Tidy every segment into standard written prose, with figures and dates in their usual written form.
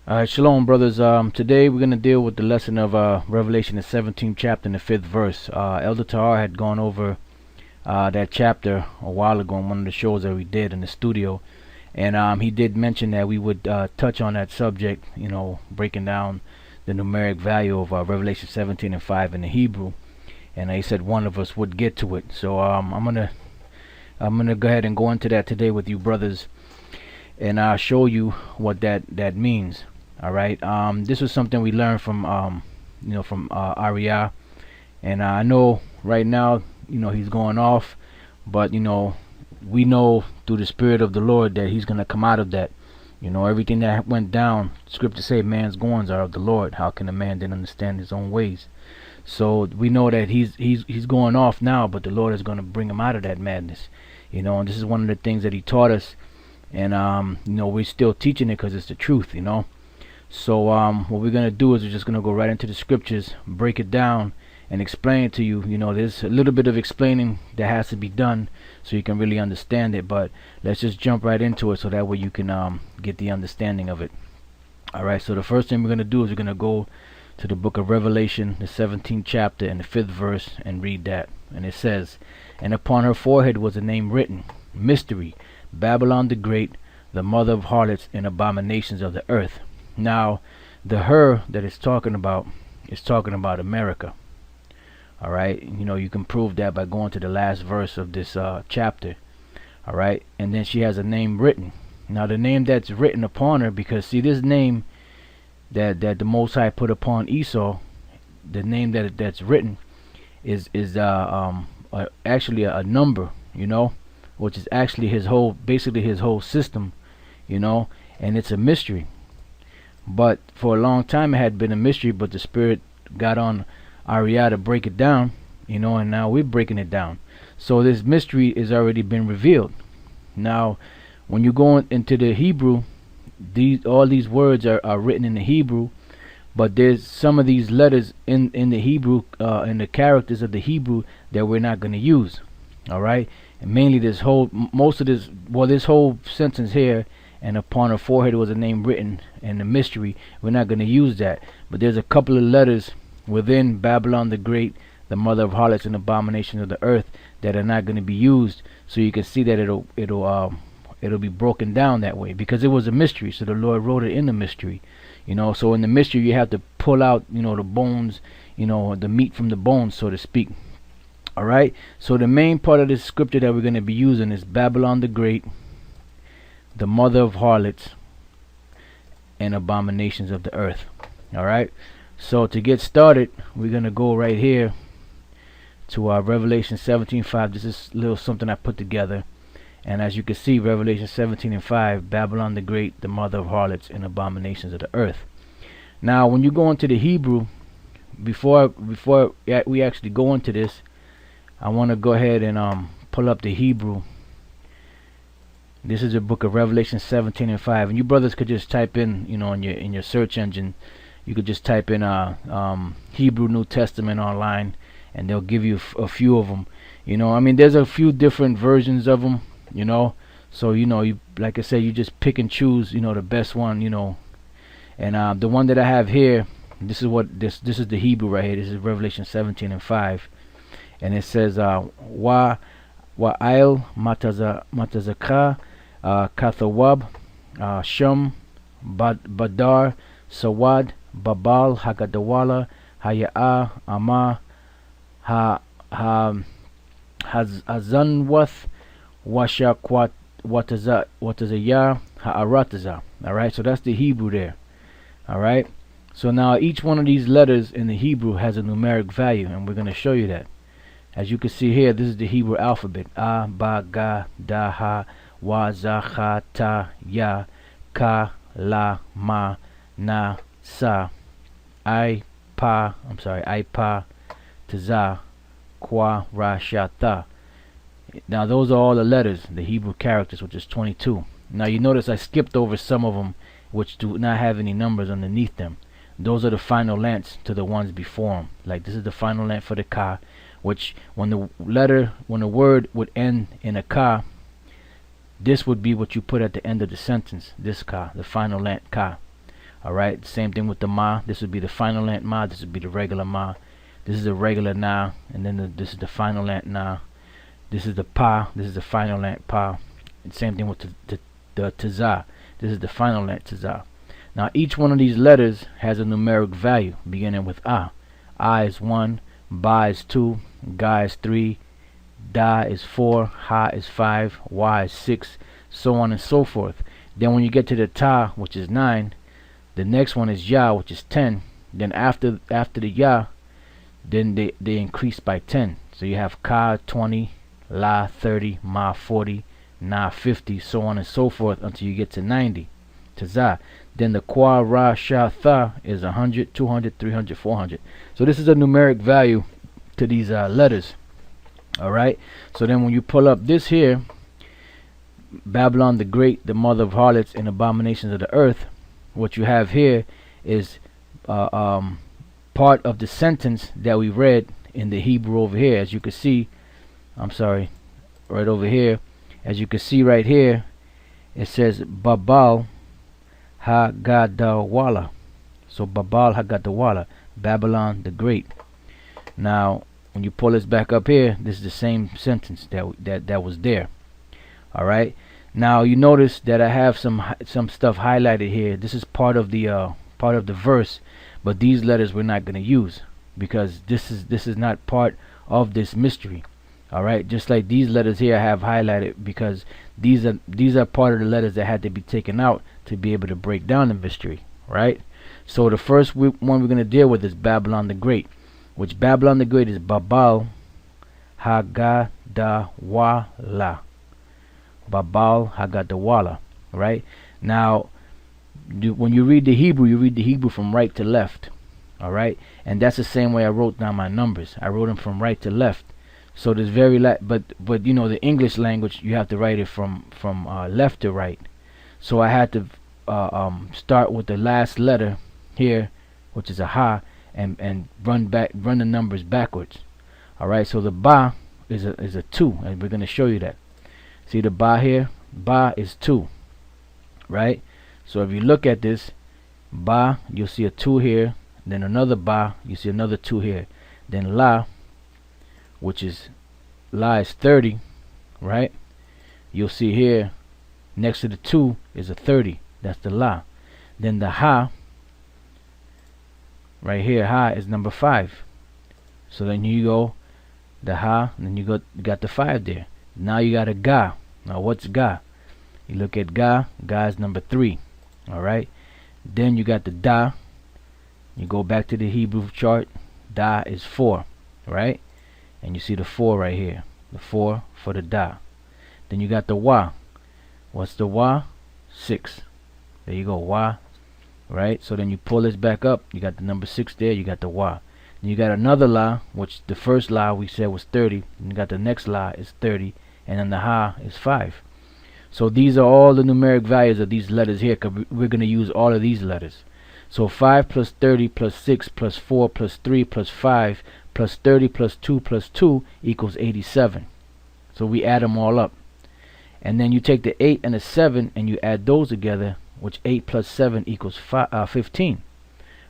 Shalom, brothers. Today we're going to deal with the lesson of Revelation, the 17th chapter, and the 5th verse. Elder Tahar had gone over that chapter a while ago on one of the shows that we did in the studio, and he did mention that we would touch on that subject, breaking down the numeric value of Revelation 17 and 5 in the Hebrew, and he said one of us would get to it. So I'm gonna go ahead and go into that today with you, brothers, and I'll show you what that means. All right. This was something we learned from Arya, and I know right now he's going off, but we know through the Spirit of the Lord that he's gonna come out of that. Everything that went down, Scripture say man's goings are of the Lord. How can a man then understand his own ways? So we know that he's going off now, but the Lord is gonna bring him out of that madness. And this is one of the things that he taught us, and we're still teaching it because it's the truth. So what we're going to do is we're just going to go right into the scriptures, break it down, and explain to you. There's a little bit of explaining that has to be done so you can really understand it, but let's just jump right into it so that way you can get the understanding of it. Alright, so the first thing we're going to do is we're going to go to the book of Revelation, the 17th chapter and the 5th verse, and read that. And it says, "And upon her forehead was a name written, Mystery, Babylon the Great, the mother of harlots and abominations of the earth." Now, the her that it's talking about is talking about America. All right, you can prove that by going to the last verse of this chapter. All right, and then she has a name written. Now, the name that's written upon her, because see, this name that the Most High put upon Esau, the name that's written is actually a number, which is actually basically his whole system, and it's a mystery. But for a long time it had been a mystery, but the Spirit got on Arya to break it down, and now we're breaking it down. So this mystery has already been revealed. Now, when you go into the Hebrew, all these words are written in the Hebrew, but there's some of these letters in the Hebrew, in the characters of the Hebrew, that we're not going to use. All right, and mainly this whole sentence here, "And upon her forehead was a name written," and the mystery, we're not going to use that. But there's a couple of letters within Babylon the Great, the mother of harlots and abominations of the earth, that are not going to be used. So you can see that it'll be broken down that way, because it was a mystery. So the Lord wrote it in the mystery. So in the mystery you have to pull out the bones, the meat from the bones, so to speak. All right. So the main part of this scripture that we're going to be using is Babylon the Great, the mother of harlots and abominations of the earth. All right, so to get started, we're gonna go right here to our Revelation 17:5. This is a little something I put together, and as you can see, Revelation 17 and 5, Babylon the Great, the mother of harlots and abominations of the earth. Now, when you go into the Hebrew, before we actually go into this, I want to go ahead and pull up the Hebrew. This is the book of Revelation 17 and 5, and you brothers could just type in, in your search engine, you could just type in Hebrew New Testament online, and they'll give you a few of them. There's a few different versions of them, so you, like I said, you just pick and choose, the best one, and the one that I have here, this is the Hebrew right here. This is Revelation 17 and 5, and it says Wa'il matazaka kathawab shum badar sawad babal hagadawala haya'a ama hazanwath washakwat watazaya ha'arataza. All right, so that's the Hebrew there. All right, so now each one of these letters in the Hebrew has a numeric value, and we're going to show you that. As you can see here, this is the Hebrew alphabet. A, ba, ga, da, ha, wa, za, ha, ta, ya, ka, la, ma, na, sa, I, pa, tza, kwa, ra, sha, ta. Now those are all the letters, the Hebrew characters, which is 22. Now you notice I skipped over some of them which do not have any numbers underneath them. Those are the final lengths to the ones before them. Like this is the final length for the ka, which when the word would end in a ka, this would be what you put at the end of the sentence. This ka, the final length ka. Alright, same thing with the ma. This would be the final ant ma. This would be the regular ma. This is the regular na, and then this is the final ant na. This is the pa. This is the final ant pa. And same thing with the tza. This is the final ant tza. Now each one of these letters has a numeric value beginning with a. A is 1, ba is 2, ga is 3, da is 4, ha is 5, wa is 6, so on and so forth. Then when you get to the ta, which is 9, the next one is ya, which is 10. Then after the ya, then they increase by 10. So you have ka 20, la 30, ma 40, na 50, so on and so forth until you get to 90. To za. Then the kwa, ra, sha, tha is 100, 200, 300, 400. So this is a numeric value to these letters. Alright, so then when you pull up this here, Babylon the Great, the mother of harlots and abominations of the earth, what you have here is part of the sentence that we read in the Hebrew over here. As you can see, I'm sorry, right over here, as you can see right here, it says Babal Hagadawala. So Babal Hagadawala, Babylon the Great. Now when you pull this back up here, this is the same sentence that was there. Alright, now you notice that I have some stuff highlighted here. This is part of the verse, but these letters we're not going to use because this is not part of this mystery. Alright, just like these letters here I have highlighted because these are part of the letters that had to be taken out to be able to break down the mystery. Right, so the first one we're going to deal with is Babylon the Great, which Babylon the Great is Babal Hagadawala. Babal Hagadawala. Right, now when you read the Hebrew from right to left. Alright, and that's the same way I wrote down my numbers. I wrote them from right to left. So there's but you know, the English language, you have to write it from left to right. So I had to start with the last letter here, which is a ha, and run the numbers backwards. Alright, so the ba is a 2, and we're going to show you that. See the ba here? Ba is 2. Right? So if you look at this, ba, you'll see a 2 here, then another ba, you see another 2 here. Then la, which is la is 30, right? You'll see here next to the 2 is a 30. That's the la. Then the ha, right here, ha is number 5. So then you go the ha, and then you got the 5 there. Now you got a ga. Now what's ga? You look at ga. Ga is number 3. All right. Then you got the da. You go back to the Hebrew chart. Da is 4, right? And you see the 4 right here. The 4 for the da. Then you got the wa. What's the wa? 6. There you go, wa. Right? So then you pull this back up. You got the number 6 there. You got the wa. Then you got another la, which the first la we said was 30. And you got the next la is 30. And then the ha is 5. So these are all the numeric values of these letters here, because we're going to use all of these letters. So 5 plus 30 plus 6 plus 4 plus 3 plus 5 plus 30 plus 2 plus 2 equals 87. So we add them all up. And then you take the 8 and the 7 and you add those together, which 8 plus 7 equals 15.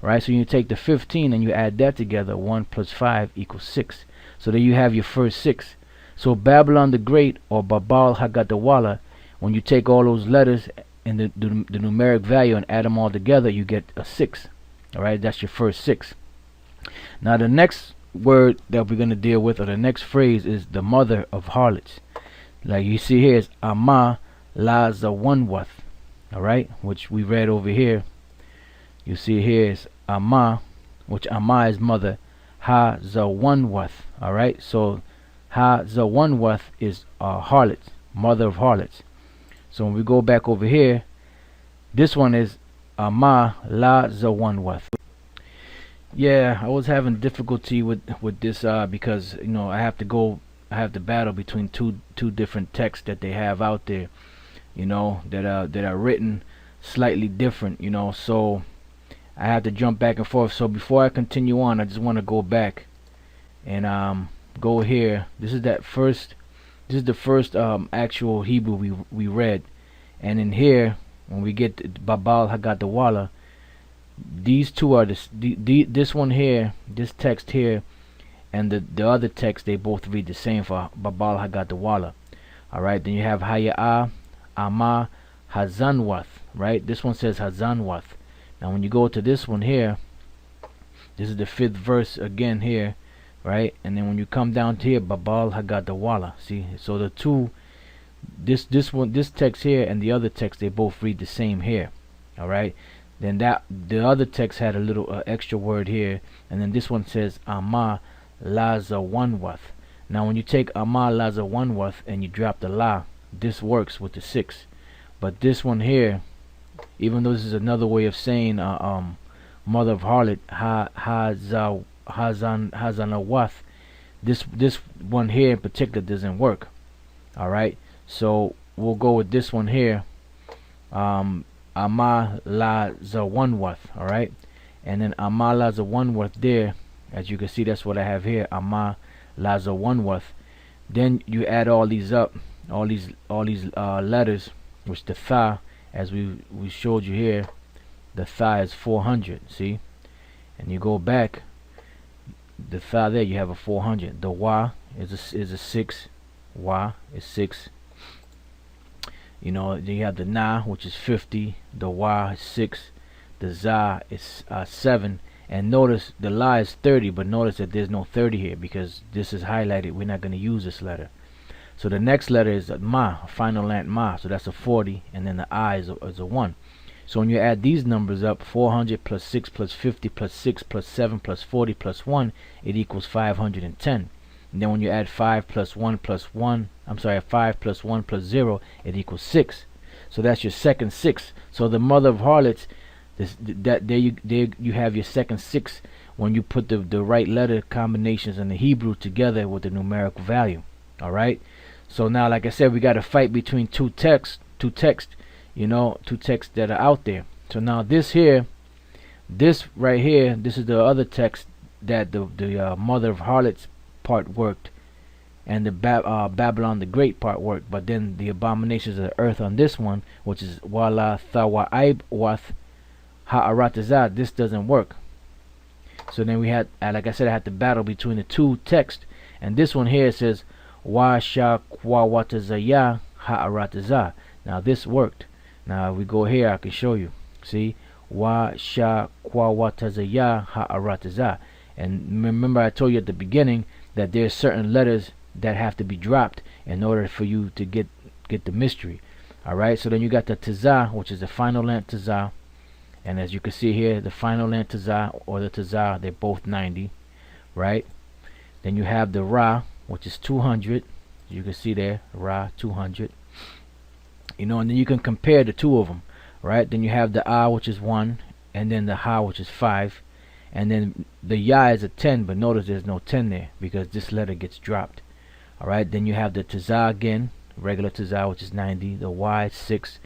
Right? So you take the 15 and you add that together, 1 plus 5 equals 6. So there you have your first 6. So Babylon the Great, or Babal Hagadawala, when you take all those letters and the numeric value and add them all together, you get a 6. Alright, that's your first 6. Now the next word that we're going to deal with, or the next phrase, is the mother of harlots. Like you see here is Ama La Zawanwath. Alright, which we read over here. You see here is Ama, which Ama is mother. Ha Zawanwath. Alright, so Ha Zawanwath is harlot, mother of harlots. So when we go back over here, this one is Ama La Zawanwath. Yeah, I was having difficulty with this because, you know, I have to battle between two different texts that they have out there, you know, that are written slightly different, you know. So I have to jump back and forth. So before I continue on, I just want to go back and go here. This is the first actual Hebrew we read, and in here when we get Babal Hagadawala, These two are this one here, this text here, and the other text, they both read the same for Babal Hagat Wala. Alright, then you have Haya'a, Ama, Hazanwath. Right, this one says Hazanwath. Now when you go to this one here, this is the 5th verse again here, right? And then when you come down to here, Babal Hagat Wala. See, so the two, this text here and the other text, they both read the same here. Alright, then that the other text had a little extra word here, and then this one says Ama Laza Wanwath. Now when you take Ama Laza Wanwath and you drop the La, this works with the 6. But this one here, even though this is another way of saying mother of harlot, Hazanawath, this one here in particular doesn't work. Alright, so we'll go with this one here, Ama La Zawanwath. Alright, and then Ama La Zawanwath there, as you can see, that's what I have here, Ama La Zawanwath. Then you add all these up, all these letters, which the Tha, as we showed you here, the Tha is 400. See, and you go back, the Tha there, you have a 400. The Wa is a 6. Wa is 6. You know, then you have the Na, which is 50. The Wa is 6. The Za is 7. And notice the La is 30, but notice that there's no 30 here because this is highlighted. We're not going to use this letter. So the next letter is a Ma, a final lant Ma. So that's a 40, and then the I is a 1. So when you add these numbers up, 400 plus 6 plus 50 plus 6 plus 7 plus 40 plus 1, it equals 510. And then when you add 5 plus 1 plus 1, 5 plus 1 plus 0, it equals 6. So that's your second 6. So the mother of harlots, there you have your second 6 when you put the right letter combinations in the Hebrew together with the numerical value. Alright, so now, like I said, we got to fight between two texts, you know, two texts that are out there. So now this right here, this is the other text that the mother of harlots part worked, and the Babylon the Great part worked. But then the abominations of the earth on this one, which is Wala Thawaib Wath Ha'aratazah, this doesn't work. So then we had, like I said, I had to battle between the two texts, and this one here says Wa Sha Kwawatazaya Ha'aratazah. Now this worked. Now if we go here, I can show you. See, Wa Sha Kwawatazaya Ha'aratazah. And remember, I told you at the beginning that there's certain letters that have to be dropped in order for you to get the mystery. Alright, so then you got the Tazah, which is the final lant Tazah. And as you can see here, the final lant Tazah or the Tazah, they're both 90. Right? Then you have the Ra, which is 200. You can see there, Ra 200. You know, and then you can compare the two of them. Right? Then you have the Ah, which is 1, and then the Ha, which is 5. And then the Ya is a 10, but notice there's no 10 there because this letter gets dropped. Alright, then you have the Tazah again, regular Tazah, which is 90. The Y is 6.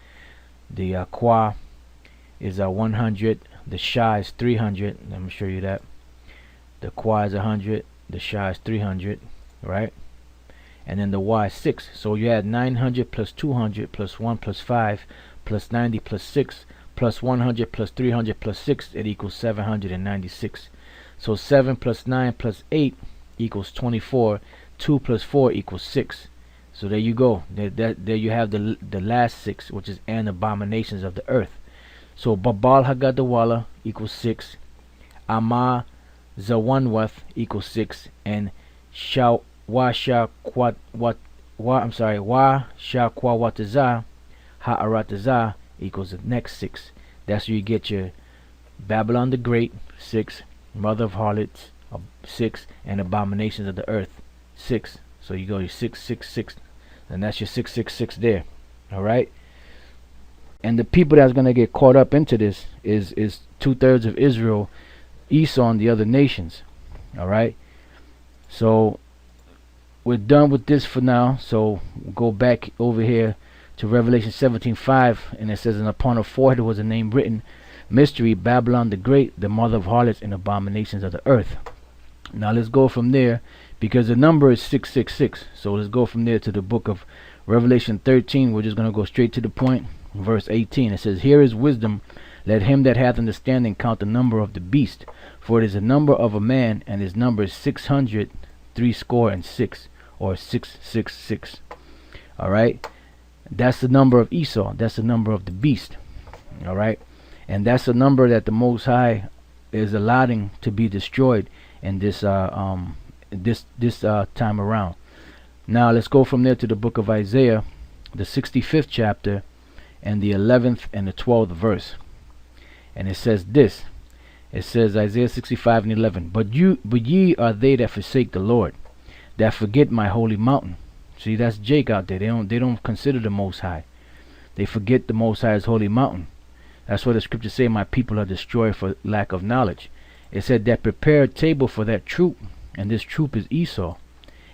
The Kwa is 100. The Sha is 300. Let me show you that. The Kwa is 100. The Sha is 300. Right? And then the Y is 6. So you add 900 plus 200 plus 1 plus 5 plus 90 plus 6 plus 100 plus 300 plus 6, it equals 796. So 7 plus 9 plus 8 equals 24. 2 plus 4 equals 6. So there you go. There you have the last 6, which is and abominations of the earth. So Babal Hagadawala equals 6. Ama Zawanwath equals 6. And Wa Sha Kwawatazah Ha'aratazah equals the next 6. That's where you get your Babylon the Great 6, mother of harlots 6, and abominations of the earth 6. So you go your 666, and that's your 666 there. All right. And the people that's gonna get caught up into this is 2/3 of Israel, Esau, and the other nations. All right. So we're done with this for now. So we'll go back over here to Revelation 17:5, and it says, and upon her forehead was a name written, Mystery, Babylon the Great, the mother of harlots and abominations of the earth. Now let's go from there, because the number is 666. So let's go from there to the book of Revelation 13. We're just going to go straight to the point. Verse 18, it says, here is wisdom Let him that hath understanding count the number of the beast, for it is the number of a man, and his number is 666, or 666. All right, that's the number of Esau. That's the number of the beast. All right, and that's the number that the Most High is allowing to be destroyed in this time around. Now let's go from there to the book of Isaiah, the 65th chapter, and the 11th and the 12th verse. And it says this. It says, Isaiah 65 and 11. But ye are they that forsake the Lord, that forget my holy mountain. See, that's Jake out there. They don't consider the Most High. They forget the Most High's holy mountain. That's what the scriptures say, my people are destroyed for lack of knowledge. It said that prepare a table for that troop, and this troop is Esau,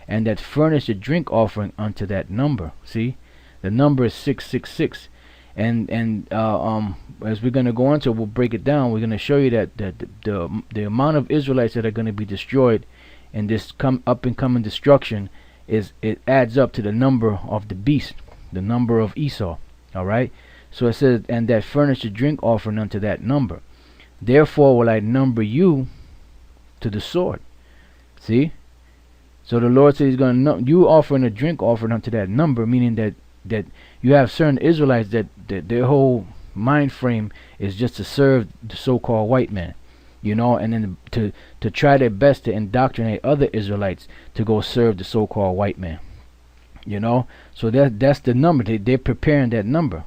and that furnish a drink offering unto that number. See, the number is 666. And as we're going to go into, we'll break it down. We're going to show you that the amount of Israelites that are going to be destroyed in this up and coming destruction it adds up to the number of the beast, the number of Esau. All right. So it says, and that furnish a drink offering unto that number. Therefore will I number you to the sword. See. So the Lord says He's going to you offering a drink offering unto that number, meaning that you have certain Israelites that their whole mind frame is just to serve the so-called white man, and then to try their best to indoctrinate other Israelites to go serve the so-called white man, so that's the number. They're preparing that number.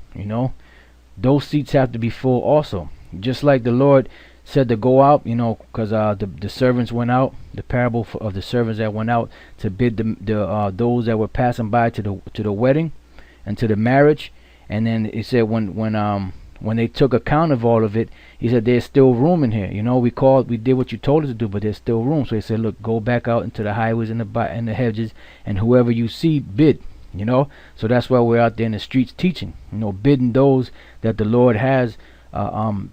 Those seats have to be full also, just like the Lord said to go out, because the servants went out, the parable of the servants that went out to bid those that were passing by to the wedding and to the marriage. And then he said when they took account of all of it, he said there's still room in here. We did what you told us to do, but there's still room. So he said, look, go back out into the highways and the hedges, and whoever you see, bid. So that's why we're out there in the streets teaching, bidding those that the Lord has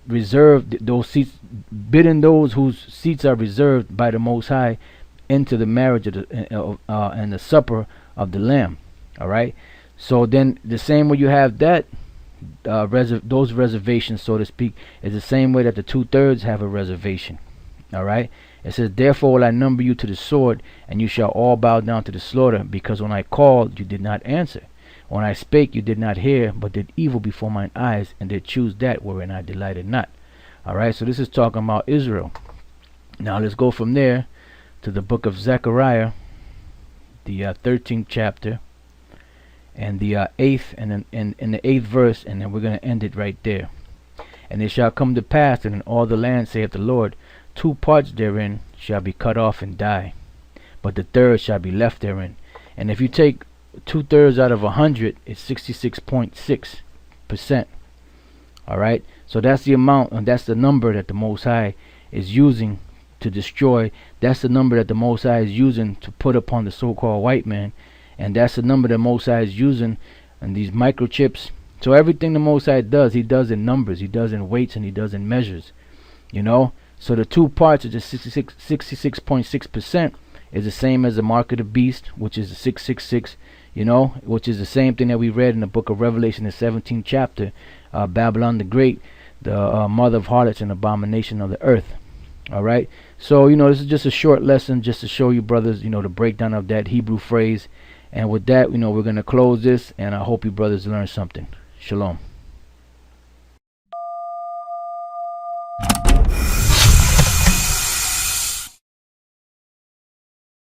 reserved those seats, bidding those whose seats are reserved by the Most High into the marriage of and the supper of the Lamb. All right. So then the same way you have that those reservations, so to speak, is the same way that the 2/3 have a reservation. All right. It says, therefore will I number you to the sword, and you shall all bow down to the slaughter, because when I called, you did not answer. When I spake, you did not hear, but did evil before mine eyes, and did choose that wherein I delighted not. All right. So this is talking about Israel. Now let's go from there to the book of Zechariah, the 13th chapter, and the 8th and the 8th verse, and then we're going to end it right there. And it shall come to pass that in all the land, saith the Lord, 2 parts therein shall be cut off and die, but the third shall be left therein. And if you take 2/3 out of 100, it's 66.6%. All right. So that's the amount, and that's the number that the Most High is using to destroy. That's the number that the Most High is using to put upon the so-called white man. And that's the number that Most High is using in these microchips. So everything the Most High does, He does in numbers, He does in weights, and He does in measures. So the 2 parts of the 66.6% is the same as the mark of the beast, which is the 666, which is the same thing that we read in the book of Revelation, the 17th chapter, Babylon the Great, the mother of harlots and abomination of the earth. All right. So, this is just a short lesson just to show you, brothers, the breakdown of that Hebrew phrase. And with that, we're going to close this, and I hope you brothers learn something. Shalom.